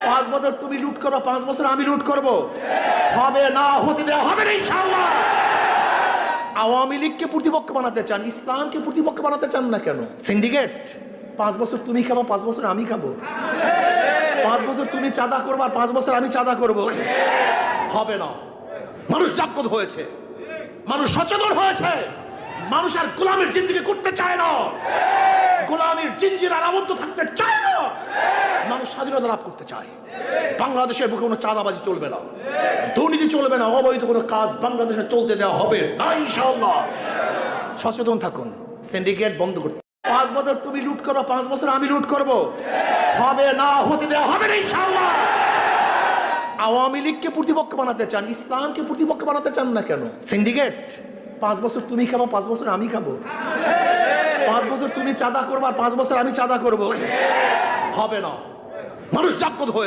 5 বছর তুমি লুট করো, 5 বছর আমি লুট করব, হবে না, হতে দেওয়া হবে না ইনশাআল্লাহ। আওয়ামী লীগকে প্রতিপক্ষ বানাতে চান, ইসলামকে প্রতিপক্ষ বানাতে চান না কেন? সিন্ডিকেট, 5 বছর তুমি খাবো, 5 বছর আমি খাবো, 5 বছর তুমি চাঁদা করবা, 5 বছর আমি চাঁদা করব, হবে না। মানুষ জাগ্রত হয়েছে, মানুষ সচেতন হয়েছে, মানুষ আর গোলামের জিন্দেগি করতে চায় না, গোলামের জিঞ্জিরার আবদ্ধ থাকতে চায় না, মানুষ স্বাধীনতা লাভ করতে চায়। বাংলাদেশের বুকে কোনো চাঁদাবাজি চলবে না, দুর্নীতি চলবে না, অবৈধ কোনো কাজ বাংলাদেশে চলতে দেওয়া হবে না ইনশাআল্লাহ। সচেতন থাকুন, সিন্ডিকেট বন্ধ করতে। 5 বছর তুমি লুট করো, 5 বছর আমি লুট করব, হবে না, হতে দেওয়া হবে না ইনশাআল্লাহ। আওয়ামী লীগকে প্রতিপক্ষ বানাতে চান, ইসলামকে প্রতিপক্ষ বানাতে চান না কেন? সিন্ডিকেট, 5 বছর তুমি খাবো, 5 বছর আমি খাবো, 5 বছর তুমি চাঁদা করবা, 5 বছর আমি চাঁদা করব, হবে না। মানুষ জাগ্রত হয়ে